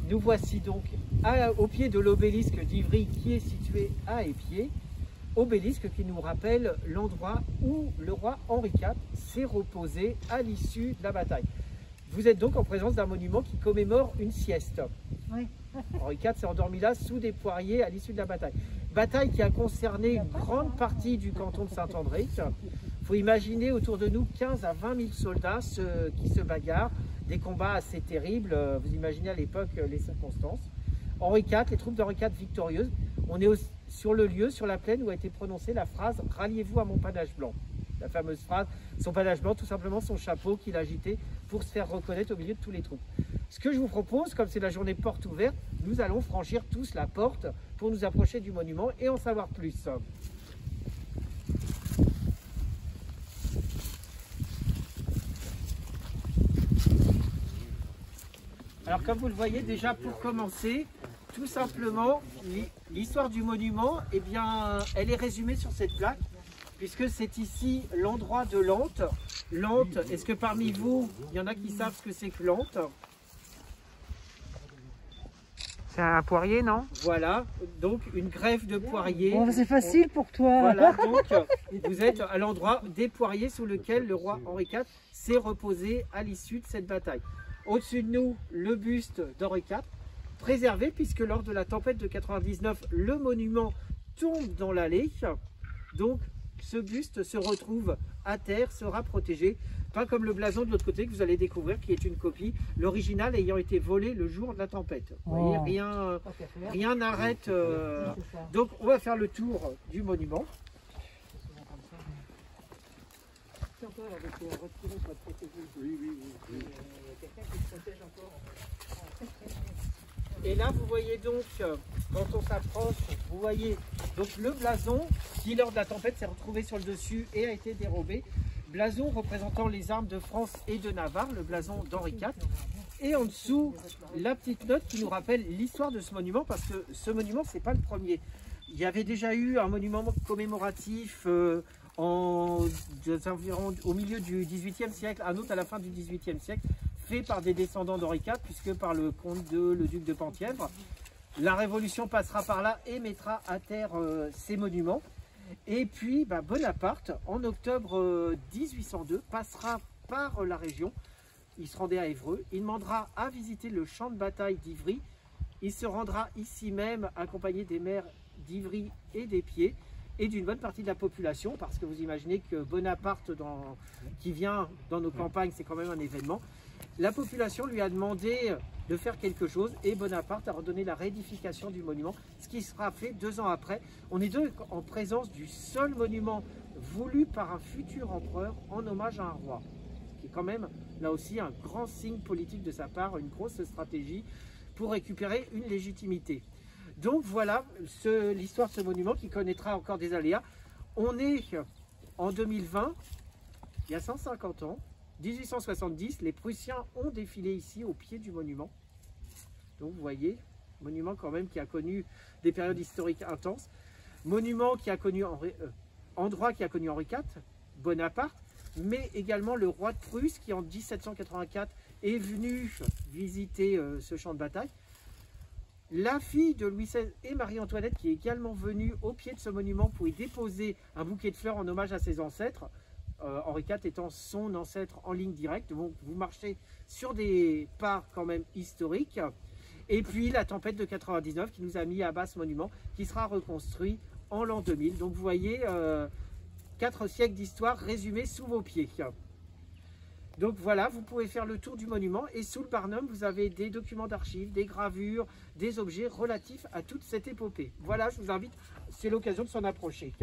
Nous voici donc au pied de l'obélisque d'Ivry qui est situé à Épied. Obélisque qui nous rappelle l'endroit où le roi Henri IV s'est reposé à l'issue de la bataille. Vous êtes donc en présence d'un monument qui commémore une sieste. Oui. Henri IV s'est endormi là sous des poiriers à l'issue de la bataille. Bataille qui a concerné une grande partie du canton de Saint-André. Il faut imaginer autour de nous 15 à 20 000 soldats qui se bagarrent, des combats assez terribles. Vous imaginez à l'époque les circonstances. Henri IV, les troupes d'Henri IV victorieuses. On est sur le lieu, sur la plaine où a été prononcée la phrase « Ralliez-vous à mon panache blanc ». La fameuse phrase, son panache blanc, tout simplement son chapeau qu'il agitait pour se faire reconnaître au milieu de tous les troupes. Ce que je vous propose, comme c'est la journée porte ouverte, nous allons franchir tous la porte pour nous approcher du monument et en savoir plus. Alors comme vous le voyez déjà pour commencer, tout simplement l'histoire du monument, eh bien, elle est résumée sur cette plaque puisque c'est ici l'endroit de l'Ante. L'Ante, est-ce que parmi vous, il y en a qui savent ce que c'est que l'Ante? C'est un poirier, non? Voilà, donc une greffe de poiriers. Bon, c'est facile pour toi. Voilà, donc vous êtes à l'endroit des poiriers sous lequel le roi Henri IV s'est reposé à l'issue de cette bataille. Au-dessus de nous, le buste d'Henri IV, préservé puisque lors de la tempête de 99, le monument tombe dans l'allée. Donc ce buste se retrouve à terre, sera protégé, pas comme le blason de l'autre côté que vous allez découvrir qui est une copie, l'original ayant été volé le jour de la tempête. Vous voyez, rien n'arrête. Donc on va faire le tour du monument. Et là, vous voyez donc, quand on s'approche, vous voyez donc le blason qui, lors de la tempête, s'est retrouvé sur le dessus et a été dérobé. Blason représentant les armes de France et de Navarre, le blason d'Henri IV. Et en dessous, la petite note qui nous rappelle l'histoire de ce monument, parce que ce monument, ce n'est pas le premier. Il y avait déjà eu un monument commémoratif au milieu du XVIIIe siècle, un autre à la fin du XVIIIe siècle, fait par des descendants d'Henri IV, puisque par le comte le duc de Penthièvre. La Révolution passera par là et mettra à terre ces monuments. Et puis Bonaparte, en octobre 1802, passera par la région. Il se rendait à Évreux. Il demandera à visiter le champ de bataille d'Ivry. Il se rendra ici même accompagné des maires d'Ivry et d'Épied et d'une bonne partie de la population, parce que vous imaginez que Bonaparte qui vient dans nos campagnes, c'est quand même un événement. La population lui a demandé de faire quelque chose et Bonaparte a redonné la réédification du monument, ce qui sera fait 2 ans après. On est donc en présence du seul monument voulu par un futur empereur en hommage à un roi, qui est quand même là aussi un grand signe politique de sa part, une grosse stratégie pour récupérer une légitimité. Donc voilà l'histoire de ce monument qui connaîtra encore des aléas. On est en 2020, il y a 150 ans. 1870, les Prussiens ont défilé ici au pied du monument. Donc vous voyez, monument quand même qui a connu des périodes historiques intenses. Monument qui a connu endroit qui a connu Henri IV, Bonaparte, mais également le roi de Prusse qui en 1784 est venu visiter ce champ de bataille. La fille de Louis XVI et Marie-Antoinette qui est également venue au pied de ce monument pour y déposer un bouquet de fleurs en hommage à ses ancêtres. Henri IV étant son ancêtre en ligne directe. Donc vous marchez sur des pas quand même historiques. Et puis la tempête de 99 qui nous a mis à bas ce monument qui sera reconstruit en l'an 2000. Donc vous voyez 4 siècles d'histoire résumés sous vos pieds. Donc voilà, vous pouvez faire le tour du monument et sous le barnum, vous avez des documents d'archives, des gravures, des objets relatifs à toute cette épopée. Voilà, je vous invite, c'est l'occasion de s'en approcher.